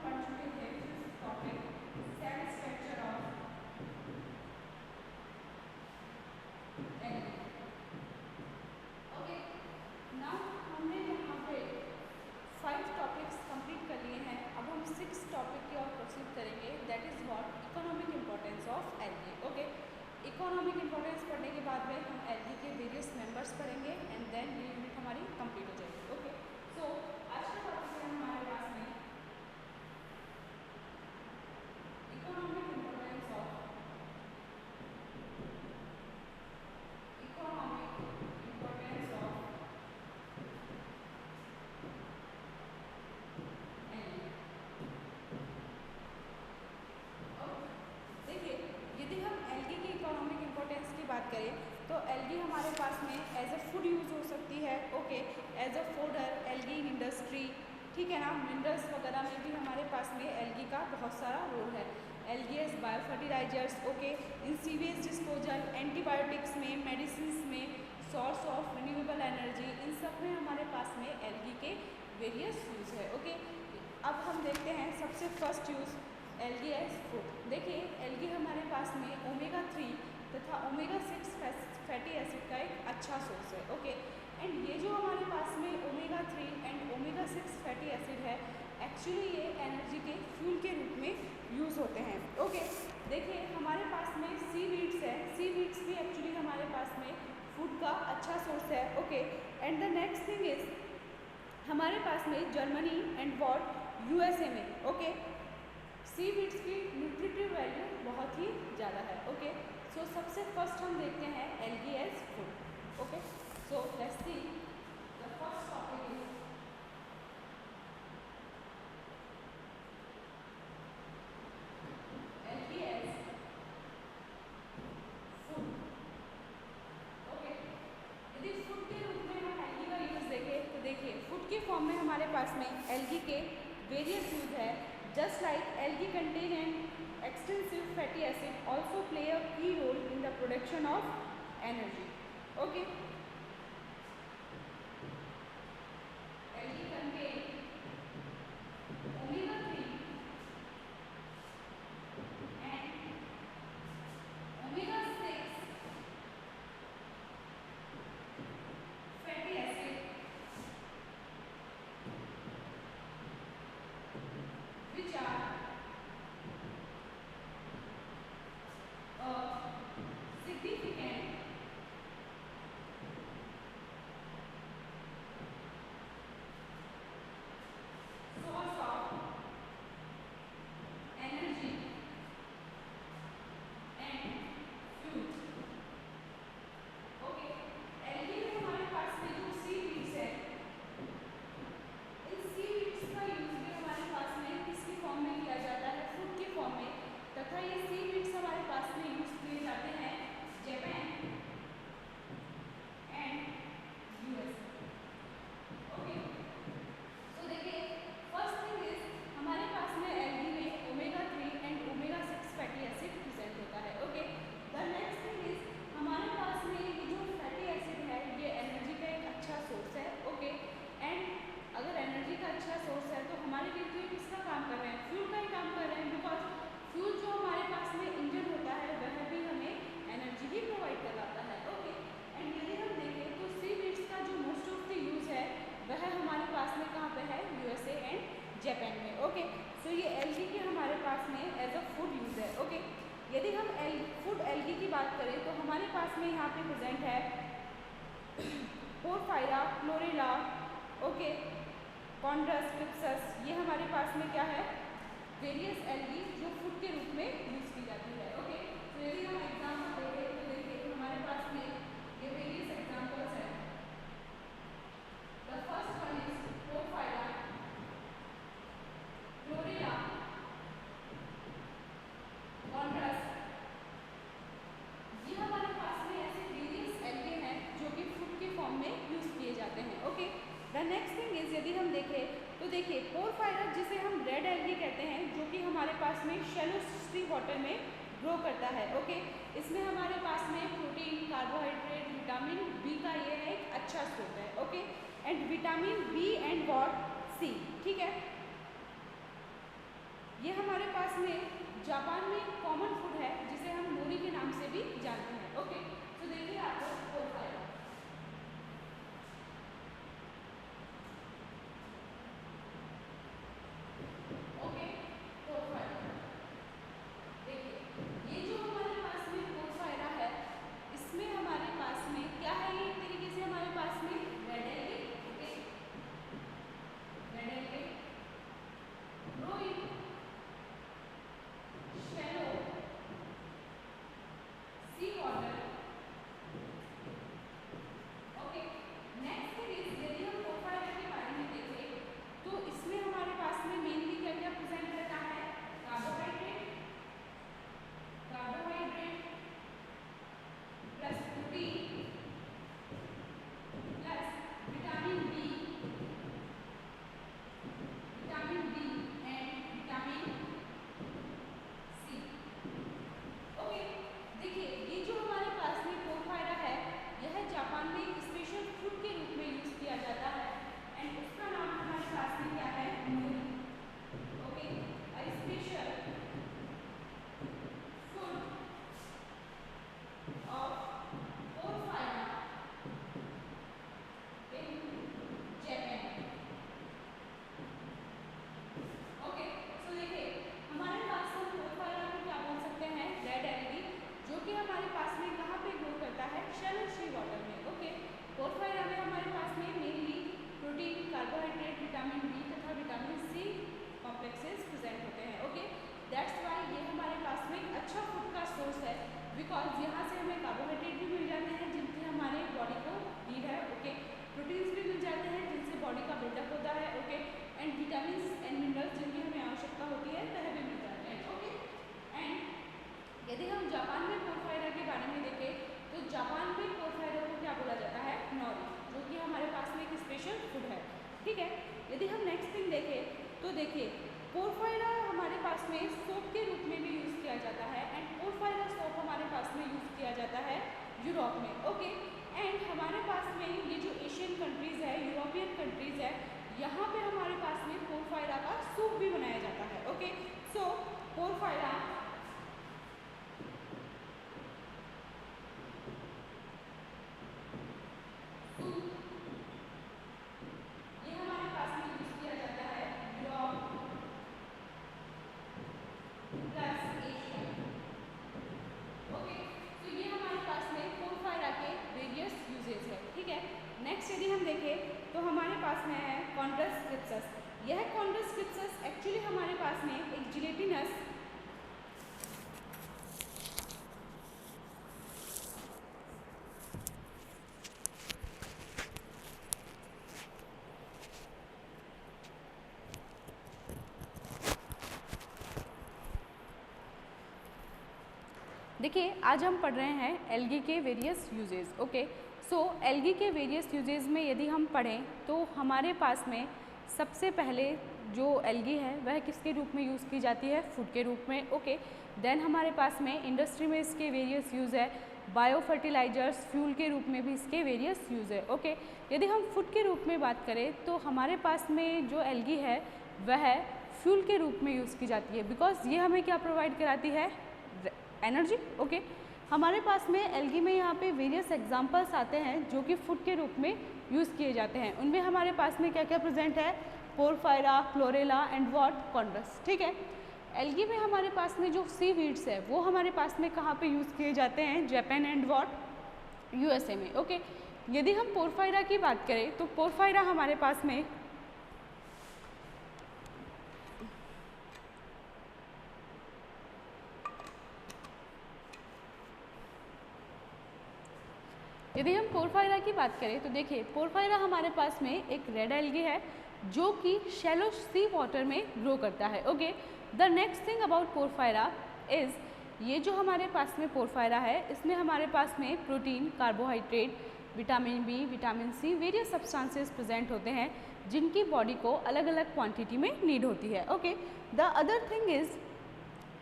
पढ़ चुके थे topic cell structure of algae. Okay, now हमने यहाँ पे 5 टॉपिक्स कंप्लीट कर लिए हैं। अब हम 6 टॉपिक की ओर प्रोसीड करेंगे, that is what economic importance of algae. Okay, economic importance पढ़ने के बाद में हम एल्गी के वेरियस मेंबर्स पढ़ेंगे एंड देन ये यूनिट हमारी कंप्लीट हो जाएगी। ओके, सो आज का टॉपिक है हमारे पास में इकोनॉमिक इम्पोर्टेंस ऑफ एल्गी। देखिए, यदि हम एल्गी की इकोनॉमिक इम्पोर्टेंस की बात करें तो एल्गी हमारे पास में एज अ फूड यूज़ हो सकती है। Okay, as a fodder algae in industry, ठीक है ना, मिनरल्स वगैरह में भी हमारे पास में एल्गी का बहुत सारा रोल है। Algae as bio fertilizers, okay, in sewage disposal, antibiotics में, मेडिसिन में, सोर्स ऑफ रिन्यूएबल एनर्जी, इन सब में हमारे पास में एल्गी के वेरियस यूज़ है। ओके, अब हम देखते हैं सबसे first use algae as food. देखिए, एल्गी हमारे पास में ओमेगा 3 तथा ओमेगा 6 फैटी एसिड का एक अच्छा सोर्स है। ओके, एंड ये जो हमारे पास में omega 3 and omega 6 fatty acid है, एक्चुअली ये एनर्जी के फ्यूल के रूप में यूज़ होते हैं। ओके, देखिए हमारे पास में सीवीड्स है, सीवीड्स भी एक्चुअली हमारे पास में फूड का अच्छा सोर्स है। Okay, and the next thing is हमारे पास में जर्मनी एंड वॉट यूएसए में, ओके, सीवीड्स की न्यूट्रिटिव वैल्यू बहुत ही ज़्यादा है। ओके, सो सबसे फर्स्ट हम देखते हैं algae as food. Okay, so let's see the first topic is algae as food. Okay, यदि फूड के रूप में हम एल्गी का यूज़ देखें तो देखिए फूड के फॉर्म में हमारे पास में एल्गी के वेरियस यूज है। Just like algae contain an extensive fatty acid also play a key role in the production of energy. Okay. Algae contain omega 3 and omega 6 fatty acid which are significant source of energy and fuel. Okay, algae में हमारे पास में जो seaweeds है, इन seaweeds का use भी हमारे पास में किसके फॉर्म में किया जाता है, फूड के फॉर्म में, तथा ये सीवीड्स हमारे पास में यूज किए जाते हैं जापान एंड यूएसए। ओके, तो देखिए फर्स्ट थिंग इज हमारे पास में एल्गी में omega 3 and omega 6 fatty acid present होता है। Okay, the next thing is हमारे पास में ये जो फैटी एसिड है ये एनर्जी का एक अच्छा सोर्स है। ओके, एंड अगर एनर्जी का अच्छा सोर्स है तो हमारे लिए तो किसका काम कर रहे हैं, फ्यूल का ही काम कर रहे हैं, बिकॉज फ्यूल जो हमारे पास में इंजन होता है वह भी हमें एनर्जी ही प्रोवाइड कराता है। ओके, एंड यदि हम देखें तो सीवीड्स का जो मोस्ट ऑफ द यूज है वह हमारे पास में कहाँ पे है, यूएसए एंड जापान में। ओके, सो ये एल्गी के हमारे पास में एज अ फूड यूज है। ओके, यदि हम फूड एल्गी की बात करें तो हमारे पास में यहाँ पे प्रेजेंट है पोरफायरा, क्लोरेला, ओके, कॉन्ड्रस, ट्रिप्सस, ये हमारे पास में क्या है, वेरियस एल्गी जो फूड के रूप में यूज की जाती है। ओके, तो यदि हम एग्जाम्पल देखें तो देखिए हमारे पास में ये वेरियस एग्जाम्पल्स हैं। The first one is Porphyra, Chlorella, Chondrus, ये हमारे पास में ऐसे वेरियस एल्गे हैं जो कि फूड के फॉर्म में यूज किए जाते हैं। Okay, the next thing is यदि हम देखें तो देखिए पोरफायरा जिसे हम रेड एल्गी कहते हैं जो कि हमारे पास में शैलो सी वाटर में ग्रो करता है। ओके, इसमें हमारे पास में प्रोटीन, कार्बोहाइड्रेट, विटामिन बी का ये है एक अच्छा स्रोत है। Okay, and vitamin B and what C, ठीक है। जापान में कॉमन फूड है जिसे हम नोरी के नाम से भी जानते हैं। ओके, तो देखिए आपको पोरफायरा, ओके, पोरफायरा देखिए ये जो हमारे पास में पोरफायरा है, इसमें हमारे पास में क्या है, ये एक तरीके से हमारे पास में red algae, okay, red algae, brine, shallow sea water, okay. Next is यदि हम पोरफायरा के बारे में देखें तो इसमें हमारे पास में मेनली क्या क्या प्रेजेंट रहता है, carbohydrate, carbohydrate plus protein plus vitamin B and vitamin C. Okay, देखिए ये जो हमारे पास में पोरफायरा है, यह जापान में एक स्पेशल फूड के रूप में यूज किया जाता है एंड उसका नाम हमारे पास में क्या है, nori. Okay, a special food of Porphyra in Japan. Okay, so देखिए हमारे पास हम पोरफायरा को क्या बोल सकते हैं, रेड एल्गी, जो कि हमारे पास में कहाँ पे ग्रो करता है, शैलो सी वाटर में। ओके, पोरफायरा में हमारे पास में mainly protein, carbohydrate, vitamin B तथा विटामिन सी कॉम्प्लेक्सेस प्रेजेंट होते हैं। ओके, दैट्स वाई ये हमारे पास में एक अच्छा फूड का सोर्स है, बिकॉज यहाँ से हमें कार्बोहाइड्रेट भी मिल जाते हैं जिनकी हमारे बॉडी को नीड है। ओके, प्रोटीन्स भी मिल जाते हैं जिनसे बॉडी का बिल्डअप होता है। Okay, and vitamin and minerals जिनकी हमें आवश्यकता होती है वह भी मिल जाते हैं। ओके, एंड यदि हम जापान में पोरफायरा के बारे में देखें तो जापान में पोरफायरा को क्या बोला जाता है, नोरी, जो कि हमारे पास में एक स्पेशल फूड है। ठीक है, यदि हम नेक्स्ट थिंग देखें तो देखिए पोरफायरा हमारे पास में सोप के रूप में भी यूज़ किया जाता है एंड पोरफायरा सोप हमारे पास में यूज़ किया जाता है यूरोप में। ओके, एंड हमारे पास में ये जो एशियन कंट्रीज़ है, यूरोपियन कंट्रीज़ है, यहाँ पे हमारे पास में पोरफायरा का सूप भी बनाया जाता है। ओके, सो पोरफायरा सूप ये हमारे पास में यूज किया जाता है यूरोप प्लस एशिया। ओके, तो ये हमारे पास में पोरफायरा के वेरियस यूजेस है। ठीक है, नेक्स्ट यदि हम देखें तो हमारे पास में है कॉन्ड्रस क्रिप्सस। यह कॉन्ड्रस क्रिप्सस एक्चुअली हमारे पास में एक जिलेटिनस देखिए आज हम पढ़ रहे हैं एल्गी के वेरियस यूजेस। ओके, सो एल्गी के वेरियस यूजेस में यदि हम पढ़ें तो हमारे पास में सबसे पहले जो एल्गी है वह किसके रूप में यूज़ की जाती है, फूड के रूप में। ओके, देन हमारे पास में इंडस्ट्री में इसके वेरियस यूज़ है, बायो फर्टिलाइजर्स, फ्यूल के रूप में भी इसके वेरियस यूज़ है। ओके, यदि हम फूड के रूप में बात करें तो हमारे पास में जो एल्गी है वह फ्यूल के रूप में यूज़ की जाती है, बिकॉज ये हमें क्या प्रोवाइड कराती है, एनर्जी। ओके, हमारे पास में एल्गी में यहाँ पे वेरियस एग्जांपल्स आते हैं जो कि फूड के रूप में यूज़ किए जाते हैं। उनमें हमारे पास में क्या क्या प्रेजेंट है, पोरफायरा, क्लोरेला एंड वॉट, कॉन्ड्रस। ठीक है, एल्गी में हमारे पास में जो सी वीड्स है वो हमारे पास में कहाँ पे यूज़ किए जाते हैं, जापान एंड वॉट, यूएसए में। ओके, यदि हम पोरफायरा की बात करें तो पोरफायरा हमारे पास में यदि हम पोरफायरा की बात करें तो देखिए पोरफायरा हमारे पास में एक रेड एल्गी है जो कि शैलो सी वाटर में ग्रो करता है। Okay, the next thing about porphyra is, ये जो हमारे पास में पोरफायरा है इसमें हमारे पास में protein, carbohydrate, vitamin B, vitamin C, various substances present होते हैं जिनकी बॉडी को अलग अलग क्वांटिटी में नीड होती है। Okay, the other thing is,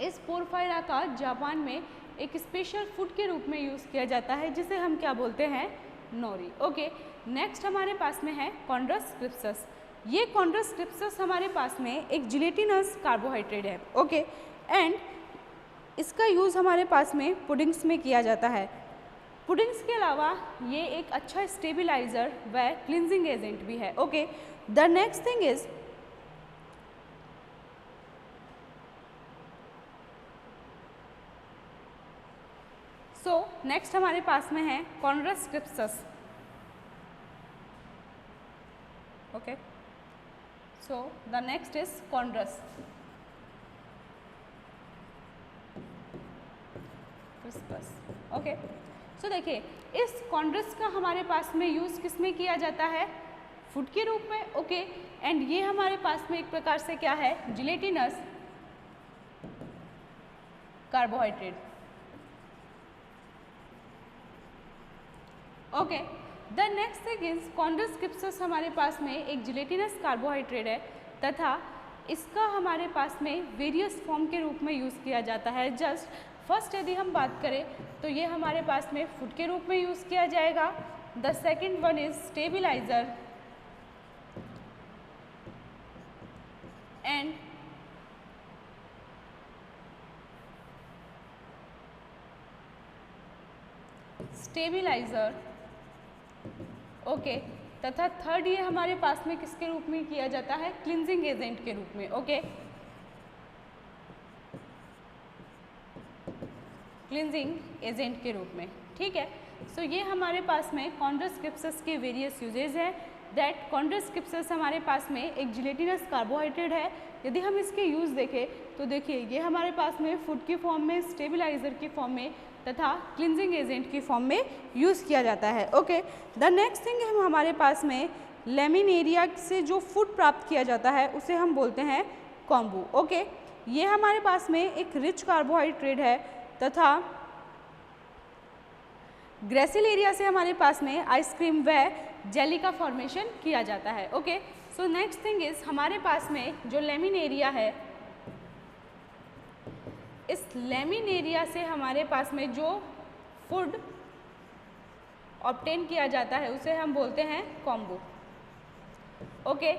इस पोरफायरा का जापान में एक स्पेशल फूड के रूप में यूज़ किया जाता है जिसे हम क्या बोलते हैं, नोरी। ओके, नेक्स्ट हमारे पास में है कॉन्ड्रस क्रिप्सस। ये कॉन्ड्रस क्रिप्सस हमारे पास में एक जिलेटिनस कार्बोहाइड्रेट है। ओके, एंड इसका यूज़ हमारे पास में पुडिंग्स में किया जाता है। पुडिंग्स के अलावा ये एक अच्छा स्टेबिलाइज़र व क्लिनजिंग एजेंट भी है। Okay, the next thing is next हमारे पास में है Chondrus crispus. Okay, so the next is Chondrus crispus. Okay, so देखिए इस कॉन्ड्रस का हमारे पास में यूज़ किस में किया जाता है? फूड के रूप में। ओके, एंड ये हमारे पास में एक प्रकार से क्या है? Gelatinous carbohydrate. Okay, the next thing is Chondrus crispus हमारे पास में एक जिलेटिनस कार्बोहाइड्रेट है तथा इसका हमारे पास में वेरियस फॉर्म के रूप में यूज़ किया जाता है। जस्ट फर्स्ट यदि हम बात करें तो ये हमारे पास में फूड के रूप में यूज़ किया जाएगा। The second one is stabiliser and okay, तथा थर्ड ये हमारे पास में किसके रूप में किया जाता है? क्लिनजिंग एजेंट के रूप में। ओके, क्लिनजिंग एजेंट के रूप में। ठीक है, सो ये हमारे पास में कॉन्ड्रस क्रिप्सस के वेरियस यूजेज हैं। दैट कॉन्ड्रस क्रिप्सस हमारे पास में एक जिलेटिनस कार्बोहाइड्रेट है। यदि हम इसके यूज़ देखें तो देखिए ये हमारे पास में फूड की फॉर्म में, स्टेबिलाइजर की फॉर्म में तथा क्लिनजिंग एजेंट की फॉर्म में यूज़ किया जाता है। ओके, द नेक्स्ट थिंग हम हमारे पास में लेमिनेरिया से जो फूड प्राप्त किया जाता है उसे हम बोलते हैं कॉम्बू। ओके, ये हमारे पास में एक रिच कार्बोहाइड्रेट है तथा ग्रेसिलेरिया से हमारे पास में आइसक्रीम व जेली का फॉर्मेशन किया जाता है। Okay, so next thing is हमारे पास में जो लेमिनेरिया है, इस लेमिनेरिया से हमारे पास में जो फूड ऑब्टेन किया जाता है उसे हम बोलते हैं कॉम्बू। ओके,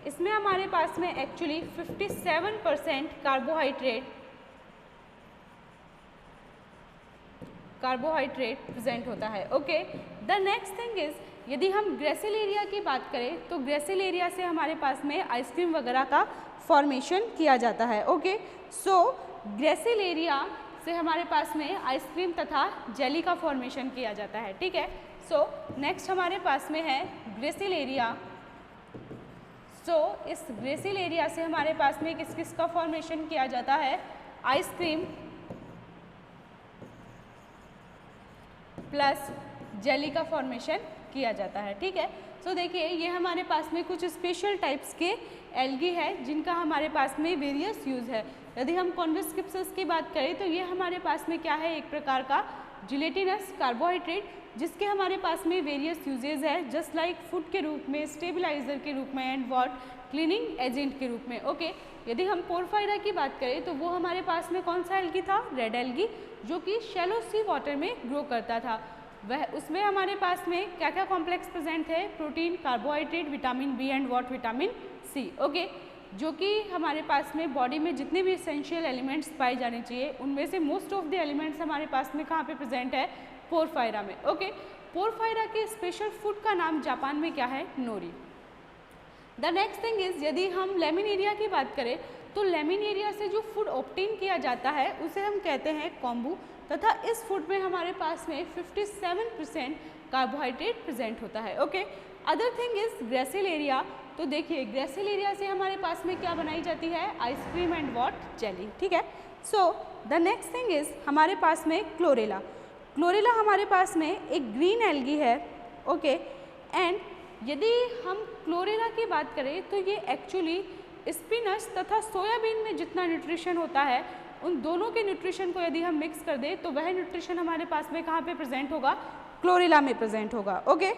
इसमें हमारे पास में एक्चुअली 57% कार्बोहाइड्रेट प्रेजेंट होता है। Okay, the next thing is यदि हम ग्रेसिलेरिया की बात करें तो ग्रेसिलेरिया से हमारे पास में आइसक्रीम वगैरह का फॉर्मेशन किया जाता है। ओके, सो ग्रेसिलेरिया से हमारे पास में आइसक्रीम तथा जेली का फॉर्मेशन किया जाता है। ठीक है, सो नेक्स्ट हमारे पास में है ग्रेसिलेरिया। सो इस ग्रेसिलेरिया से हमारे पास में किस किस का फॉर्मेशन किया जाता है? आइसक्रीम प्लस जेली का फॉर्मेशन किया जाता है। ठीक है, सो देखिए ये हमारे पास में कुछ स्पेशल टाइप्स के एल्गी है जिनका हमारे पास में वेरियस यूज़ है। यदि हम कॉन्ड्रस क्रिप्सस की बात करें तो ये हमारे पास में क्या है? एक प्रकार का जिलेटिनस कार्बोहाइड्रेट जिसके हमारे पास में वेरियस यूजेज है, जस्ट लाइक फूड के रूप में, स्टेबिलाइजर के रूप में एंड वॉट क्लीनिंग एजेंट के रूप में। ओके, यदि हम पोरफायरा की बात करें तो वो हमारे पास में कौन सा एल्गी था? रेड एल्गी, जो कि शैलो सी वाटर में ग्रो करता था। वह उसमें हमारे पास में क्या क्या कॉम्प्लेक्स प्रेजेंट है? Protein, carbohydrate, vitamin B and what vitamin C. Okay, जो कि हमारे पास में बॉडी में जितने भी एसेंशियल एलिमेंट्स पाए जाने चाहिए उनमें से मोस्ट ऑफ द एलिमेंट्स हमारे पास में कहाँ पे प्रेजेंट है? पोरफायरा में। ओके, पोरफायरा के स्पेशल फूड का नाम जापान में क्या है? Nori. The next thing is यदि हम लेमिनेरिया की बात करें तो लेमिनेरिया से जो फूड ऑब्टेन किया जाता है उसे हम कहते हैं कॉम्बू तथा इस फूड में हमारे पास में 57% कार्बोहाइड्रेट प्रेजेंट होता है। Okay, other thing is gracilaria. तो देखिए ग्रेसिलेरिया से हमारे पास में क्या बनाई जाती है? Ice cream and what? जेली। ठीक है, so the next thing is हमारे पास में क्लोरेला। क्लोरेला हमारे पास में एक ग्रीन एल्गी है। ओके, एंड यदि हम क्लोरेला की बात करें तो ये एक्चुअली स्पिनच तथा सोयाबीन में जितना न्यूट्रिशन होता है उन दोनों के न्यूट्रिशन को यदि हम मिक्स कर दें तो वह न्यूट्रिशन हमारे पास में कहाँ पे प्रेजेंट होगा? क्लोरेला में प्रेजेंट होगा। ओके,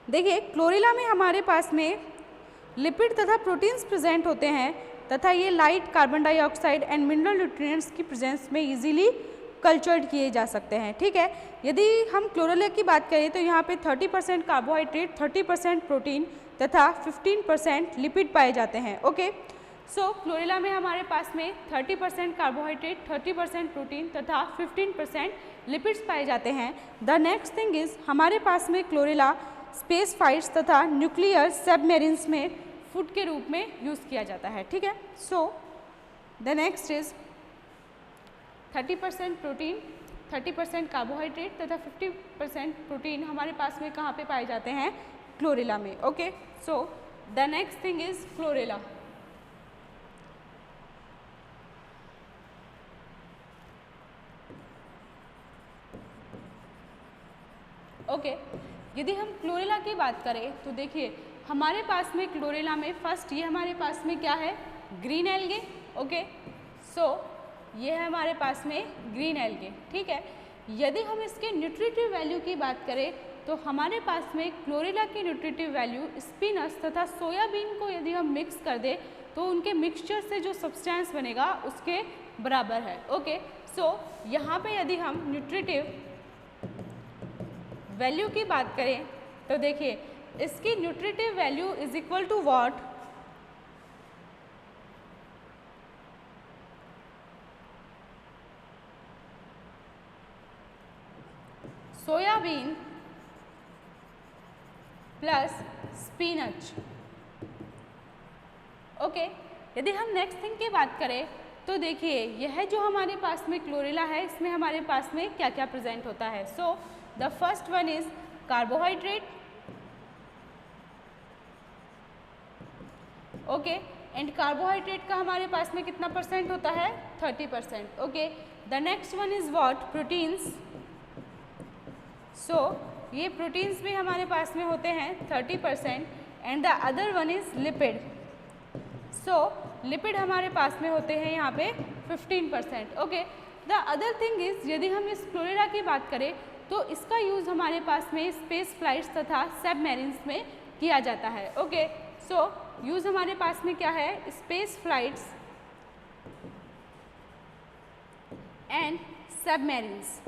देखिए क्लोरेला में हमारे पास में लिपिड तथा प्रोटीन्स प्रेजेंट होते हैं तथा ये light, carbon dioxide and mineral nutrients की प्रेजेंस में इजीली कल्चर्ड किए जा सकते हैं। ठीक है, यदि हम क्लोरेला की बात करें तो यहाँ पे 30% कार्बोहाइड्रेट, 30% प्रोटीन तथा 15% लिपिड पाए जाते हैं। ओके, सो क्लोरेला में हमारे पास में 30% कार्बोहाइड्रेट, 30% प्रोटीन तथा 15% लिपिड्स पाए जाते हैं। द नेक्स्ट थिंग इज हमारे पास में क्लोरेला स्पेस फ्लाइट्स तथा न्यूक्लियर सबमरीन्स में फूड के रूप में यूज़ किया जाता है। ठीक है, so the next is 30% protein, 30% carbohydrate तथा 50% प्रोटीन हमारे पास में कहाँ पे पाए जाते हैं? क्लोरेला में। Okay, so the next thing is chlorella. Okay, यदि हम क्लोरेला की बात करें तो देखिए हमारे पास में क्लोरेला में फर्स्ट ये हमारे पास में क्या है? Green algae. ओके, सो ये है हमारे पास में ग्रीन एल्गे। ठीक है, यदि हम इसके न्यूट्रिटिव वैल्यू की बात करें तो हमारे पास में क्लोरेला की न्यूट्रिटिव वैल्यू स्पिनच तथा सोयाबीन को यदि हम मिक्स कर दें तो उनके मिक्सचर से जो सब्सटेंस बनेगा उसके बराबर है। ओके, सो यहाँ पे यदि हम न्यूट्रिटिव वैल्यू की बात करें तो देखिए इसकी nutritive value is equal to what? Soybean plus spinach. Okay, यदि हम नेक्स्ट थिंग की बात करें तो देखिए यह जो हमारे पास में क्लोरेला है इसमें हमारे पास में क्या क्या प्रेजेंट होता है? So the first one is carbohydrate. Okay, and carbohydrate का हमारे पास में कितना परसेंट होता है? 30%। Okay, the next one is what? Proteins. So ये प्रोटीन्स भी हमारे पास में होते हैं 30%, and the other one is lipid. So lipid हमारे पास में होते हैं यहाँ पे 15%। Okay, the other thing is यदि हम इस क्लोरेला की बात करें तो इसका यूज़ हमारे पास में स्पेस फ्लाइट्स तथा सबमरीन्स में किया जाता है। ओके, सो यूज़ हमारे पास में क्या है? Space flights and submarines.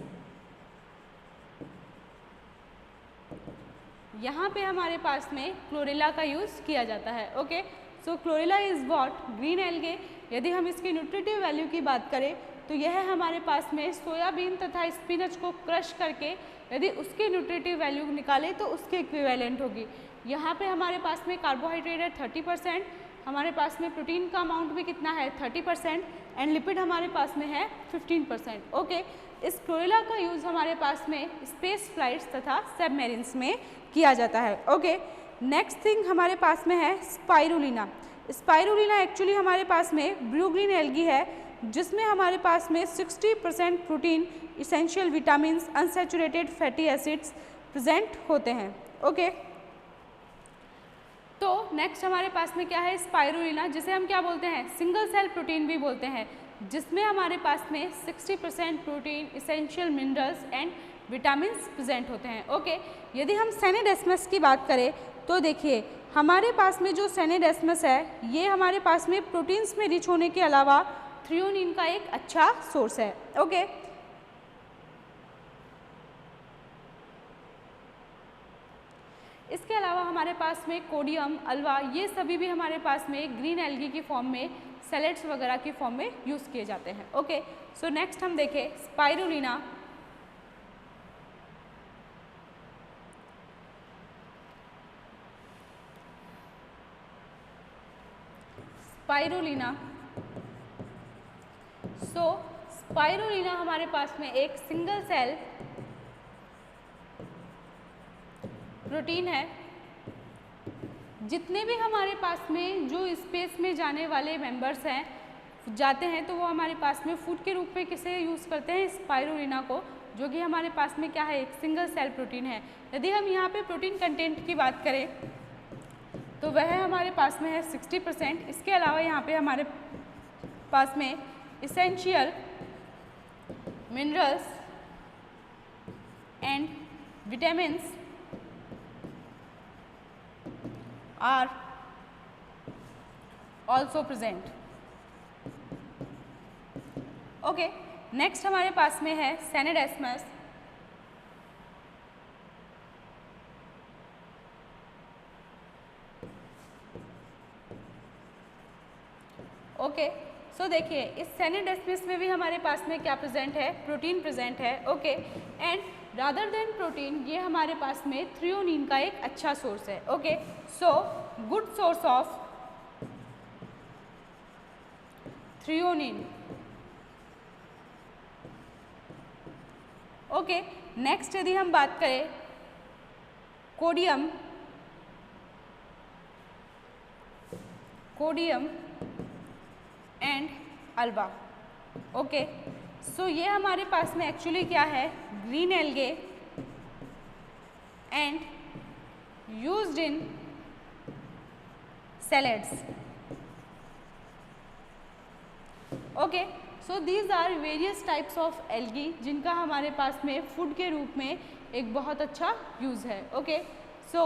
यहाँ पे हमारे पास में क्लोरेला का यूज़ किया जाता है। Okay, so chlorella is what? Green algae. यदि हम इसकी न्यूट्रिटिव वैल्यू की बात करें तो यह हमारे पास में सोयाबीन तथा स्पिनच को क्रश करके यदि उसकी न्यूट्रिटिव वैल्यू निकाले तो उसके इक्विवेलेंट होगी। यहाँ पे हमारे पास में कार्बोहाइड्रेट है 30%, हमारे पास में प्रोटीन का अमाउंट भी कितना है? 30%, एंड लिपिड हमारे पास में है 15%। ओके, इस क्लोरेला का यूज़ हमारे पास में स्पेस फ्लाइट्स तथा सबमरीन्स में किया जाता है। ओके, नेक्स्ट थिंग हमारे पास में है स्पाइरुलिना। स्पाइरुलिना एक्चुअली हमारे पास में ब्लू ग्रीन एल्गी है जिसमें हमारे पास में 60% protein, essential vitamins, unsaturated fatty acids present होते हैं। ओके, तो नेक्स्ट हमारे पास में क्या है? स्पाइरुलिना, जिसे हम क्या बोलते हैं? सिंगल सेल प्रोटीन भी बोलते हैं, जिसमें हमारे पास में 60% protein, essential minerals and vitamins present होते हैं। ओके, यदि हम सेनेडेस्मस की बात करें तो देखिए हमारे पास में जो सेनेडेस्मस है ये हमारे पास में प्रोटीन्स में रिच होने के अलावा थ्रियोनिन का एक अच्छा सोर्स है। ओके, इसके अलावा हमारे पास में कोडियम, अल्वा, ये सभी भी हमारे पास में ग्रीन एल्गी की फॉर्म में, सैलेड्स वगैरह की फॉर्म में यूज़ किए जाते हैं। ओके, सो नेक्स्ट हम देखें स्पाइरुलिना। स्पाइरुलिना, सो स्पाइरुलिना हमारे पास में एक सिंगल सेल प्रोटीन है। जितने भी हमारे पास में जो स्पेस में जाने वाले मेंबर्स हैं जाते हैं तो वो हमारे पास में फूड के रूप में किसे यूज़ करते हैं? स्पाइरुलिना को, जो कि हमारे पास में क्या है? एक सिंगल सेल प्रोटीन है। यदि हम यहाँ पे प्रोटीन कंटेंट की बात करें तो वह हमारे पास में है 60%। इसके अलावा यहाँ पे हमारे पास में essential minerals and vitamins are also present. Okay, next हमारे पास में है सेनेडेस्मस। ओके, सो देखिए इस सेनेडेस्मस में भी हमारे पास में क्या प्रेजेंट है, प्रोटीन प्रेजेंट है। Okay, and rather than protein ये हमारे पास में थ्रियोनिन का एक अच्छा सोर्स है। Okay, so good source of threonine. Okay, next यदि हम बात करें Codium, Codium and Ulva. Okay, so ये हमारे पास में एक्चुअली क्या है, green algae and used in salads. Okay, so these are various types of algae जिनका हमारे पास में फूड के रूप में एक बहुत अच्छा यूज़ है। ओके, सो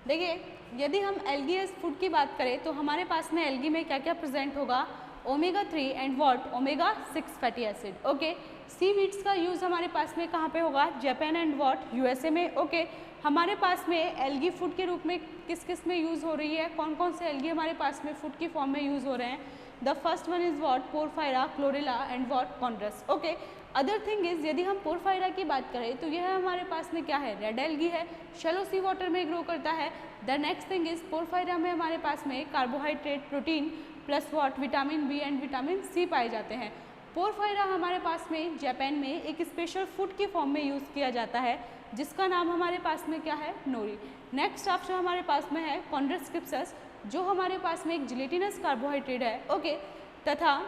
देखिए यदि हम एल्गी एज फूड की बात करें तो हमारे पास में एल्गी में क्या क्या प्रेजेंट होगा, omega 3 and what, omega 6 fatty acid. Okay, seaweeds का यूज़ हमारे पास में कहाँ पे होगा, जापान एंड व्हाट, यूएसए में। ओके, हमारे पास में एल्गी फूड के रूप में किस किस में यूज़ हो रही है, कौन कौन से एल्गी हमारे पास में फूड की फॉर्म में यूज़ हो रहे हैं। The first one is what, Porphyra, Chlorella and what, Chondrus. Okay, other thing is यदि हम पोरफायरा की बात करें तो यह हमारे पास में क्या है, रेड एल्गी है, शैलो सी वाटर में ग्रो करता है। The next thing is Porphyra में हमारे पास में carbohydrate, protein plus what, vitamin B and vitamin C पाए जाते हैं। पोरफायरा हमारे पास में जापान में एक स्पेशल फूड की फॉर्म में यूज़ किया जाता है जिसका नाम हमारे पास में क्या है, नोरी। नेक्स्ट ऑप्शन हमारे पास में है कॉन्ड्रस स्क्रिप्सस जो हमारे पास में एक जिलेटिनस कार्बोहाइड्रेट है। ओके, तथा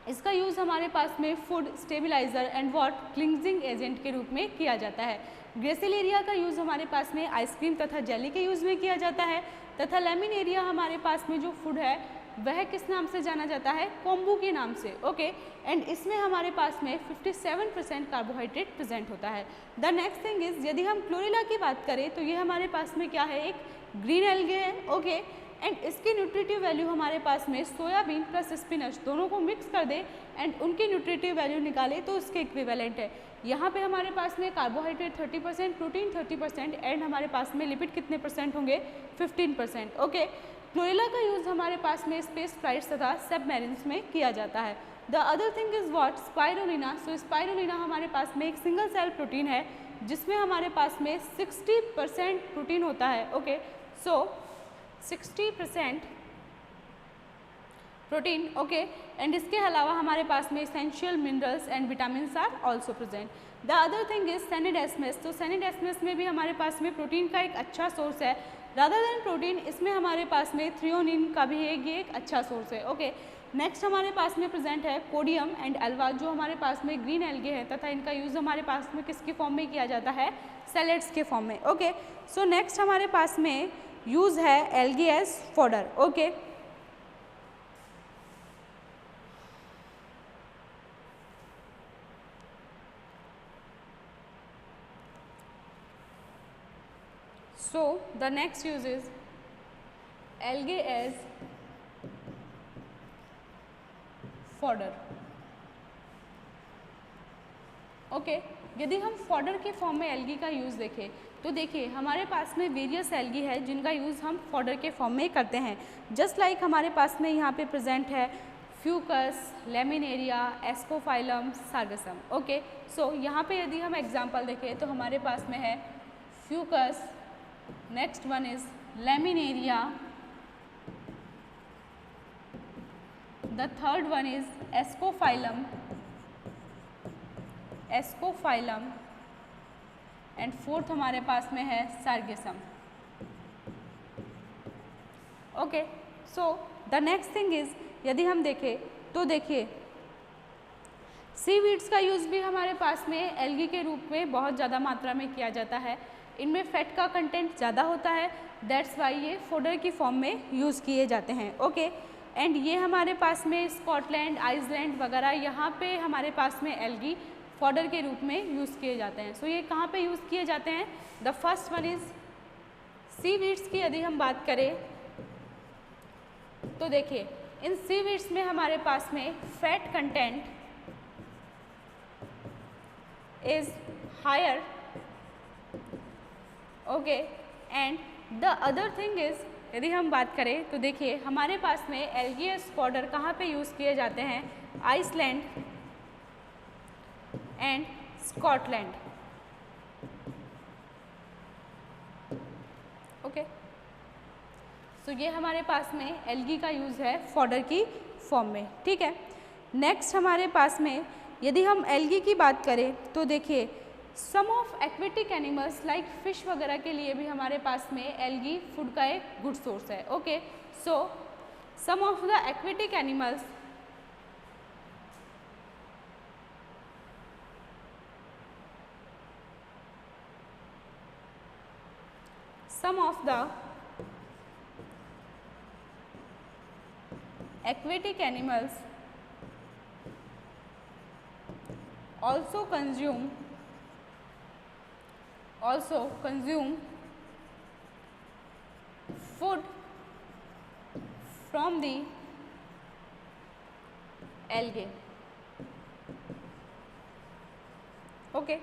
इसका यूज़ हमारे पास में food stabiliser and what, cleansing agent के रूप में किया जाता है। ग्रेसिलेरिया का यूज़ हमारे पास में आइसक्रीम तथा जेली के यूज़ में किया जाता है। तथा लेमिनेरिया हमारे पास में जो फूड है वह किस नाम से जाना जाता है, कोम्बू के नाम से। ओके, एंड इसमें हमारे पास में 57% कार्बोहाइड्रेट प्रेजेंट होता है। द नेक्स्ट थिंग इज यदि हम क्लोरेला की बात करें तो ये हमारे पास में क्या है, एक ग्रीन एल्गे है। ओके, एंड इसकी न्यूट्रिटिव वैल्यू हमारे पास में सोयाबीन प्लस स्पिनच दोनों को मिक्स कर दे एंड उनकी न्यूट्रिटिव वैल्यू निकाले तो उसके इक्विवेलेंट है। यहाँ पे हमारे पास में कार्बोहाइड्रेट 30%, प्रोटीन 30% एंड हमारे पास में लिपिड कितने परसेंट होंगे, 15%। ओके, क्लोरेला का यूज़ हमारे पास में स्पेस फ्लाइट्स तथा सबमरीन्स में किया जाता है। The other thing is what, spirulina. So spirulina हमारे पास में एक सिंगल सेल प्रोटीन है जिसमें हमारे पास में 60% प्रोटीन होता है। Okay, so 60% protein. Okay, and इसके अलावा हमारे पास में essential minerals and vitamins are also present. The other thing is Scenedesmus. तो सेनेडेस्मस में भी हमारे पास में प्रोटीन का एक अच्छा सोर्स है। रादर देन प्रोटीन इसमें हमारे पास में थ्रियोनिन का भी ये एक अच्छा सोर्स है। ओके, नेक्स्ट हमारे पास में प्रेजेंट है कोडियम एंड अल्वा जो हमारे पास में ग्रीन एल्गे है तथा इनका यूज़ हमारे पास में किसके फॉर्म में किया जाता है, सैलेड्स के फॉर्म में। ओके, सो नेक्स्ट हमारे पास में यूज़ है algae as fodder. Okay, so the next use is algae as fodder। Okay, यदि हम फॉडर के फॉर्म में एल्गी का यूज़ देखें तो देखिए हमारे पास में वेरियस एल्गी है जिनका यूज़ हम फॉडर के फॉर्म में करते हैं। जस्ट लाइक हमारे पास में यहाँ पे प्रेजेंट है फ्यूकस, लेमिनेरिया, एस्कोफाइलम, सार्गसम। ओके, सो यहाँ पे यदि हम एग्जांपल देखें तो हमारे पास में है Fucus, next one is laminaria, the third one is Ascophyllum, and fourth हमारे पास में है sargassum. Okay, so the next thing is यदि हम देखें तो देखिए सीवीड्स का यूज़ भी हमारे पास में एल्गी के रूप में बहुत ज़्यादा मात्रा में किया जाता है। इनमें फैट का कंटेंट ज़्यादा होता है, दैट्स वाई ये फॉडर की फॉर्म में यूज़ किए जाते हैं। ओके, एंड ये हमारे पास में स्कॉटलैंड, आइसलैंड वगैरह यहाँ पे हमारे पास में एल्गी फॉडर के रूप में यूज़ किए जाते हैं। सो ये कहाँ पे यूज़ किए जाते हैं? The first one is seaweeds की यदि हम बात करें तो देखिए इन सीवीड्स में हमारे पास में fat content is higher, okay, and the other thing is यदि हम बात करें तो देखिए हमारे पास में एल्गी स्पॉडर कहाँ पे यूज़ किए जाते हैं? Iceland and Scotland, okay. So ये हमारे पास में एल्गी का यूज़ है फॉडर की फॉर्म में, ठीक है। नेक्स्ट हमारे पास में यदि हम एल्गी की बात करें तो देखिए some of aquatic animals like fish वगैरह के लिए भी हमारे पास में एल्गी फूड का एक गुड सोर्स है, okay. So some of the aquatic animals some of the aquatic animals also consume food from the algae, okay.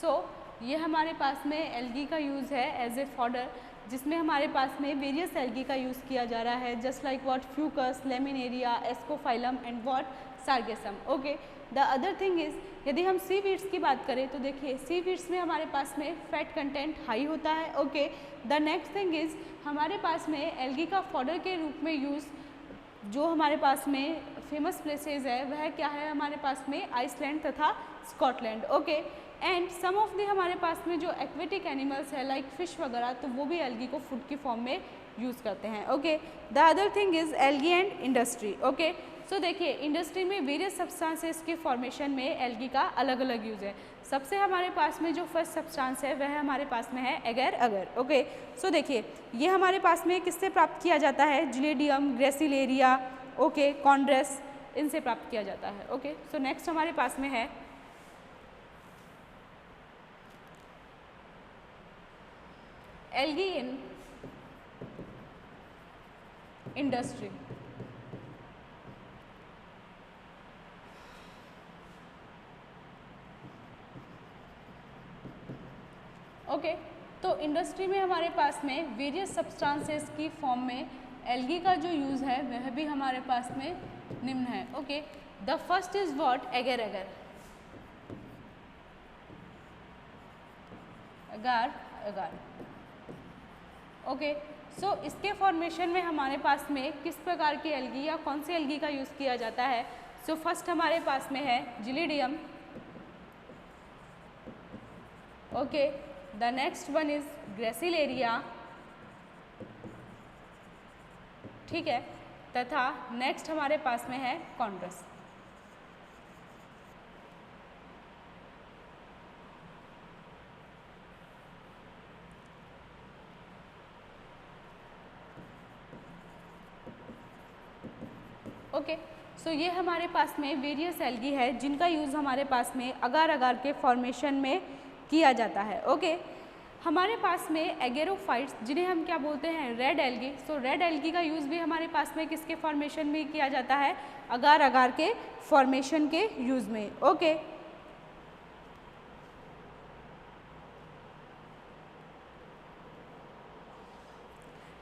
So ये हमारे पास में एल्गी का यूज़ है एज ए फॉडर, जिसमें हमारे पास में वेरियस एल्गी का यूज़ किया जा रहा है, just like what Fucus, laminaria, Ascophyllum and what sargassum, okay. The other thing is यदि हम सी वीड्स की बात करें तो देखिए सी वीड्स में हमारे पास में फैट कंटेंट हाई होता है, okay. The next thing is हमारे पास में एल्गी का फॉडर के रूप में यूज़ जो हमारे पास में फेमस प्लेसेस है वह क्या है? हमारे पास में आइसलैंड तथा Scotland, okay. And some of the हमारे पास में जो एक्वेटिक एनिमल्स है लाइक फिश वगैरह, तो वो भी एल्गी को फूड की फॉर्म में यूज़ करते हैं, okay. The other thing is algae and industry, okay. So देखिए इंडस्ट्री में वेरियस सब्सटेंसेस के फॉर्मेशन में एल्गी का अलग अलग यूज़ है। सबसे हमारे पास में जो फर्स्ट सब्सटेंस है वह हमारे पास में है एगर अगर, ओके। सो देखिए ये हमारे पास में किससे प्राप्त किया जाता है? जिलेडियम, ग्रेसिलेरिया, ओके, कॉन्ड्रेस, इनसे प्राप्त किया जाता है, ओके। सो नेक्स्ट हमारे पास में है एल्गी इन इंडस्ट्री, ओके। तो इंडस्ट्री में हमारे पास में वेरियस सब्सटेंसेस की फॉर्म में एल्गी का जो यूज़ है वह भी हमारे पास में निम्न है, okay. The first is what? Agar agar, agar agar, okay. सो इसके फॉर्मेशन में हमारे पास में किस प्रकार की एल्गी या कौन सी एल्गी का यूज़ किया जाता है? सो फर्स्ट हमारे पास में है gelidium, okay. The next one is gracilaria, ठीक है, तथा नेक्स्ट हमारे पास में है कॉन्ड्रस, ओके। सो ये हमारे पास में वेरियस एल्गी है जिनका यूज़ हमारे पास में अगार अगार के फॉर्मेशन में किया जाता है, ओके। हमारे पास में एगेरोफाइट्स जिन्हें हम क्या बोलते हैं? Red algae. So red algae का यूज़ भी हमारे पास में किसके फॉर्मेशन में किया जाता है? अगार अगार के फॉर्मेशन के यूज़ में, ओके।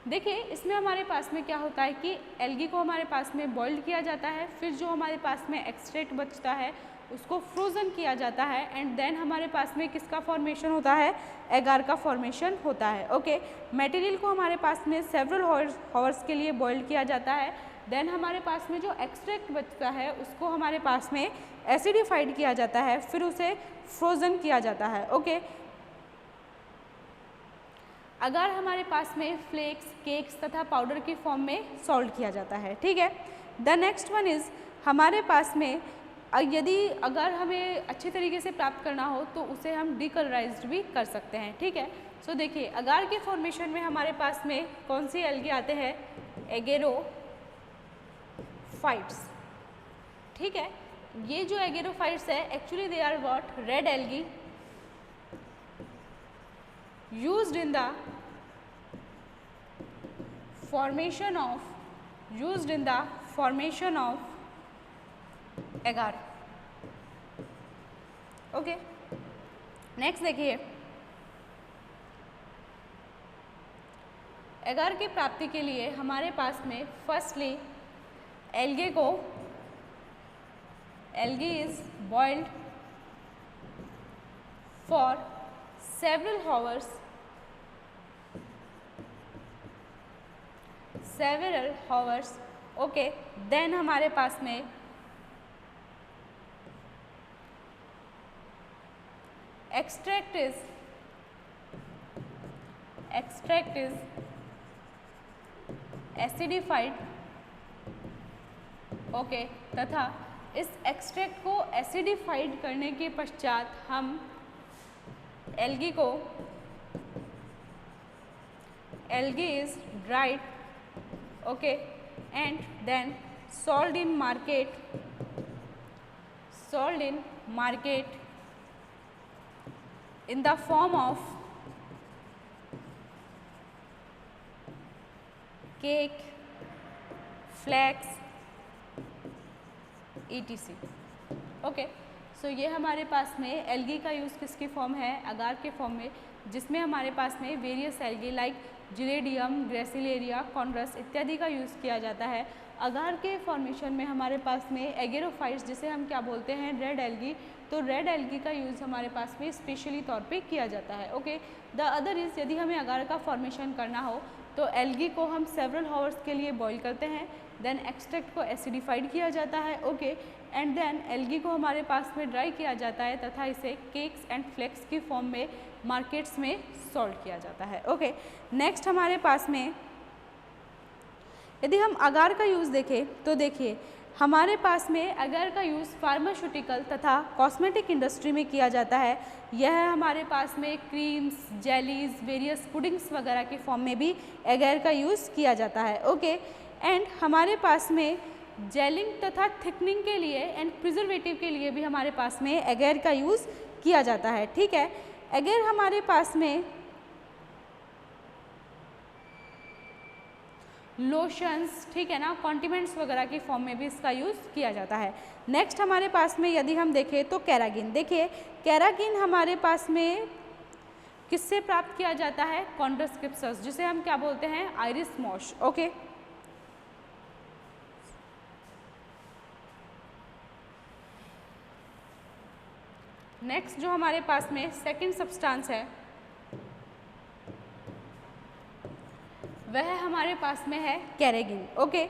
देखिए इसमें हमारे पास में क्या होता है कि एल्गी को हमारे पास में बॉइल्ड किया जाता है, फिर जो हमारे पास में एक्सट्रैक्ट बचता है उसको फ्रोज़न किया जाता है एंड देन हमारे पास में किसका फॉर्मेशन होता है? एगार का फॉर्मेशन होता है, ओके। मटेरियल को हमारे पास में सेवरल हॉर्स के लिए बॉइल्ड किया जाता है, देन हमारे पास में जो एक्सट्रैक्ट बचता है उसको हमारे पास में एसिडिफाइड किया जाता है, फिर उसे फ्रोज़न किया जाता है, ओके। अगर हमारे पास में फ्लेक्स, केक्स तथा पाउडर की फॉर्म में सॉल्ट किया जाता है, ठीक है। द नेक्स्ट वन इज़ हमारे पास में यदि अगर हमें अच्छे तरीके से प्राप्त करना हो तो उसे हम डीकलराइज्ड भी कर सकते हैं, ठीक है। सो देखिए अगार के फॉर्मेशन में हमारे पास में कौन सी एल्गी आते हैं? एगेरो, एगेरोफाइट्स, ठीक है। ये जो एगेरोफाइट्स है actually they are what, red algae used in the formation of agar। Okay, next देखिए, एगार की प्राप्ति के लिए हमारे पास में firstly algae is boiled for several hours, ओके। देन हमारे पास में extract is acidified, ओके। तथा इस एक्सट्रैक्ट को एसिडिफाइड करने के पश्चात हम algae is dried, okay, and then sold in market in the form of cake, flakes, etc, okay. So ये हमारे पास में एल्गी का यूज़ किसकी फॉर्म है, अगार के फॉर्म में, जिसमें हमारे पास में various algae like Gelidium, Gracilaria, Chondrus इत्यादि का यूज़ किया जाता है। अगार के फॉर्मेशन में हमारे पास में एगेरोफाइट्स, जिसे हम क्या बोलते हैं, रेड एल्गी, तो रेड एल्गी का यूज़ हमारे पास में स्पेशली तौर पे किया जाता है, ओके। द अदर इज़, यदि हमें अगार का फॉर्मेशन करना हो तो एल्गी को हम सेवरल हावर्स के लिए बॉईल करते हैं, देन एक्सट्रैक्ट को एसिडिफाइड किया जाता है, ओके, एंड देन एल्गी को हमारे पास में ड्राई किया जाता है तथा इसे केक्स एंड फ्लेक्स की फॉर्म में मार्केट्स में सोल्ड किया जाता है, ओके। नेक्स्ट हमारे पास में यदि हम अगार का यूज़ देखें तो देखिए हमारे पास में अगार का यूज़ फार्मास्यूटिकल तथा कॉस्मेटिक इंडस्ट्री में किया जाता है। यह हमारे पास में क्रीम्स, जेलीज, वेरियस पुडिंग्स वगैरह के फॉर्म में भी अगार का यूज़ किया जाता है, ओके। एंड हमारे पास में जेलिंग तथा थिकनिंग के लिए एंड प्रिजर्वेटिव के लिए भी हमारे पास में अगार का यूज़ किया जाता है, ठीक है। अगार हमारे पास में लोशंस, ठीक है ना, कॉन्टिमेंट्स वगैरह की फॉर्म में भी इसका यूज़ किया जाता है। नेक्स्ट हमारे पास में यदि हम देखें तो कैरागिन, देखिए कैरागिन हमारे पास में किससे प्राप्त किया जाता है, कॉन्ड्रस क्रिप्सस, जिसे हम क्या बोलते हैं, आयरिस मॉश, ओके। नेक्स्ट जो हमारे पास में सेकंड सब्सटेंस है वह हमारे पास में है carrageen, okay.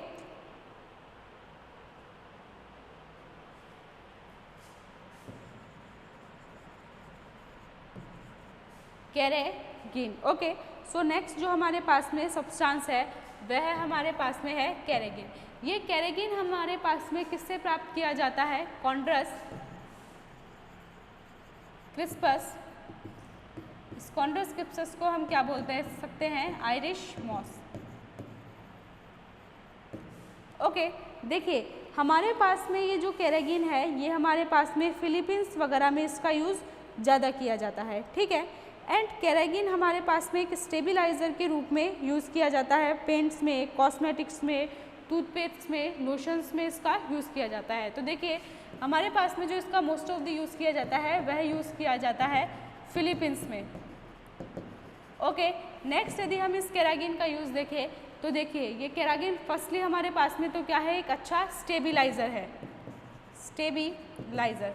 Carrageen, okay. So next जो हमारे पास में सब्सटेंस है वह हमारे पास में है कैरागिन। ये कैरागिन हमारे पास में किससे प्राप्त किया जाता है, कॉन्ड्रस क्रिस्पस। इस कॉन्ड्रस क्रिस्पस को हम क्या बोलते सकते हैं, आयरिश मॉस, ओके। देखिए हमारे पास में ये जो कैरागिन है ये हमारे पास में फिलीपींस वगैरह में इसका यूज़ ज़्यादा किया जाता है, ठीक है। एंड कैरागिन हमारे पास में एक स्टेबिलाइज़र के रूप में यूज़ किया जाता है, पेंट्स में, कॉस्मेटिक्स में, टूथपेस्ट में, लोशंस में इसका यूज़ किया जाता है। तो देखिए हमारे पास में जो इसका मोस्ट ऑफ द यूज़ किया जाता है वह यूज़ किया जाता है फिलीपींस में, ओके। नेक्स्ट यदि हम इस कैरागिन का यूज़ देखें तो देखिए ये कैरागिन फर्स्टली हमारे पास में तो क्या है, एक अच्छा स्टेबिलाइज़र है, स्टेबिलाइज़र,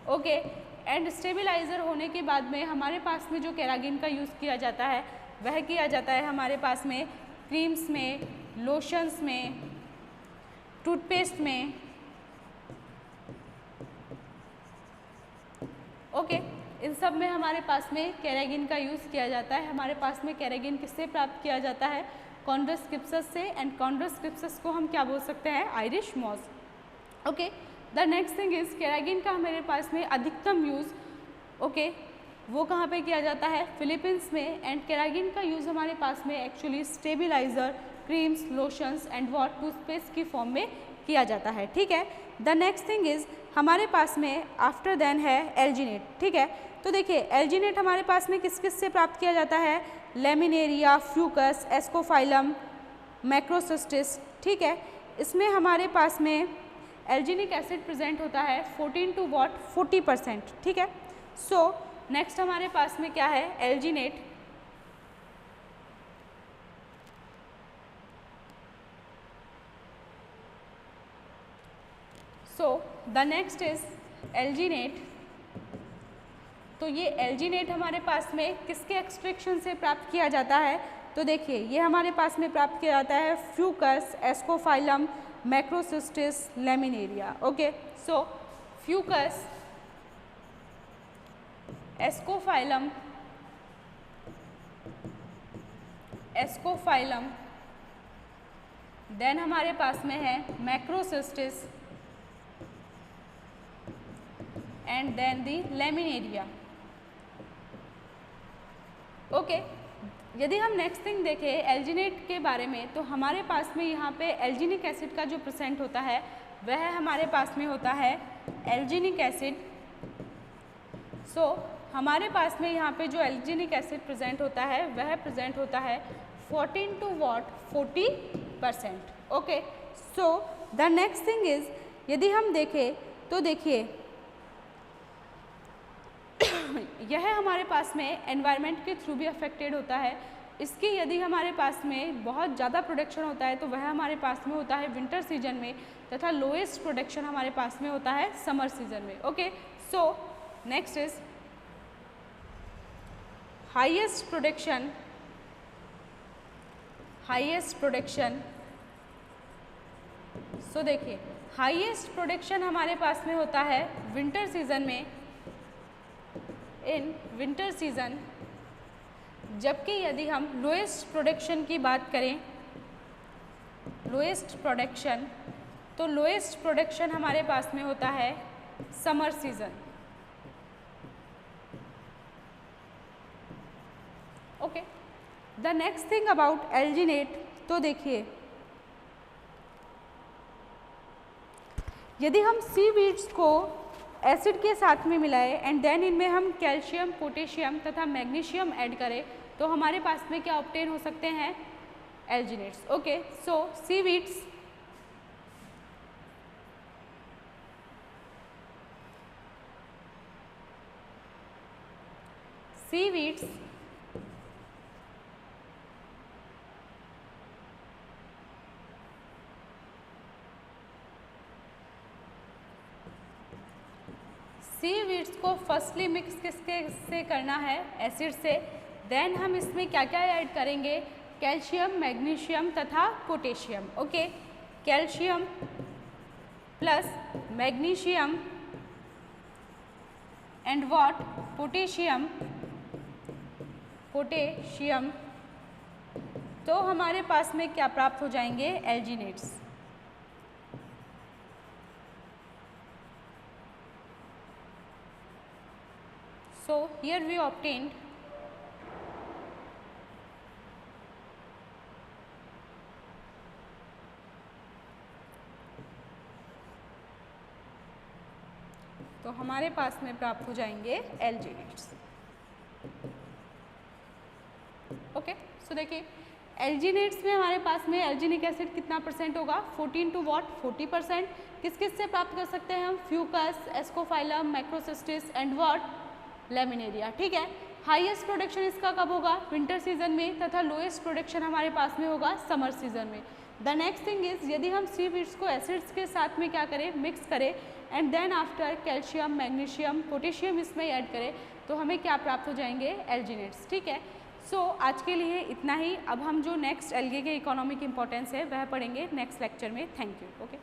ओके। एंड स्टेबिलाइज़र होने के बाद में हमारे पास में जो कैरागिन का यूज़ किया जाता है वह किया जाता है हमारे पास में क्रीम्स में, लोशंस में, टूथपेस्ट में, ओके। इन सब में हमारे पास में कैरागिन का यूज़ किया जाता है। हमारे पास में कैरागिन किससे प्राप्त किया जाता है, कॉन्ड्रस क्रिप्सस से, एंड कॉन्ड्रस क्रिप्सस को हम क्या बोल सकते हैं, Irish moss, okay. The next thing is carrageen का हमारे पास में अधिकतम यूज़, ओके, वो कहाँ पे किया जाता है, फिलीपींस में। एंड कैरागिन का यूज़ हमारे पास में actually stabiliser, creams, lotions and what toothpaste की फॉर्म में किया जाता है, ठीक है। द नेक्स्ट थिंग इज़ हमारे पास में आफ्टर देन है एल्जिनेट, ठीक है। तो देखिए एल्जिनेट हमारे पास में किस किस से प्राप्त किया जाता है, लेमिनेरिया, फ्यूकस, एस्कोफाइलम, मैक्रोसिस्टिस, ठीक है। इसमें हमारे पास में एल्जिनिक एसिड प्रेजेंट होता है 14 to 40%, ठीक है। सो नेक्स्ट हमारे पास में क्या है, alginate. So the next is alginate. तो ये एल्जिनेट हमारे पास में किसके एक्सट्रैक्शन से प्राप्त किया जाता है, तो देखिए ये हमारे पास में प्राप्त किया जाता है Fucus, Ascophyllum, Macrocystis, Laminaria, okay. So Fucus, Ascophyllum, then हमारे पास में है Macrocystis and then the Laminaria, okay. यदि हम नेक्स्ट थिंग देखें एल्जिनेट के बारे में, तो हमारे पास में यहाँ पे एल्जिनिक एसिड का जो परसेंट होता है वह हमारे पास में होता है एल्जिनिक एसिड। सो हमारे पास में यहाँ पे जो एल्जिनिक एसिड प्रेजेंट होता है वह प्रेजेंट होता है 14 to 40%, okay. So the next thing is यदि हम देखें तो देखिए यह हमारे पास में एनवायरनमेंट के थ्रू भी अफेक्टेड होता है। इसकी यदि हमारे पास में बहुत ज़्यादा प्रोडक्शन होता है तो वह हमारे पास में होता है विंटर सीजन में, तथा लोएस्ट प्रोडक्शन हमारे पास में होता है समर सीजन में, okay. So next is highest production. So देखिए हाईएस्ट प्रोडक्शन हमारे पास में होता है विंटर सीजन में, इन विंटर सीजन। जबकि यदि हम लोएस्ट प्रोडक्शन की बात करें, लोएस्ट प्रोडक्शन, तो लोएस्ट प्रोडक्शन हमारे पास में होता है summer season, okay. The next thing about alginate, तो देखिए यदि हम सीवीड्स को एसिड के साथ में मिलाए एंड देन इनमें हम कैल्शियम, पोटेशियम तथा मैग्नीशियम ऐड करें तो हमारे पास में क्या ऑब्टेन हो सकते हैं, एल्जिनेट्स, ओके। सो सीवीड्स, सीवीड्स को फर्स्टली मिक्स किसके से करना है, एसिड से। देन हम इसमें क्या क्या ऐड करेंगे, कैल्शियम, मैग्नीशियम तथा potassium, okay. Calcium plus magnesium and what, potassium, तो हमारे पास में क्या प्राप्त हो जाएंगे, एल्जिनेट्स। So here we obtained तो हमारे पास में प्राप्त हो जाएंगे एल्जिनेट्स, ओके। सो देखिए एल्जिनेट्स में हमारे पास में एल्जिनिक एसिड कितना परसेंट होगा, 14 to 40%। किस किस से प्राप्त कर सकते हैं हम, Fucus, Ascophyllum, Macrocystis and what, Laminaria, ठीक है। हाईएस्ट प्रोडक्शन इसका कब होगा, विंटर सीजन में, तथा लोएस्ट प्रोडक्शन हमारे पास में होगा समर सीजन में। द नेक्स्ट थिंग इज यदि हम सीवीड्स को एसिड्स के साथ में क्या करें, मिक्स करें and then after calcium, magnesium, potassium इसमें ऐड करें तो हमें क्या प्राप्त हो जाएंगे, एल्जिनेट्स, ठीक है। सो आज के लिए इतना ही। अब हम जो नेक्स्ट एल्गे के इकोनॉमिक इंपॉर्टेंस है वह पढ़ेंगे नेक्स्ट लेक्चर में। Thank you, okay.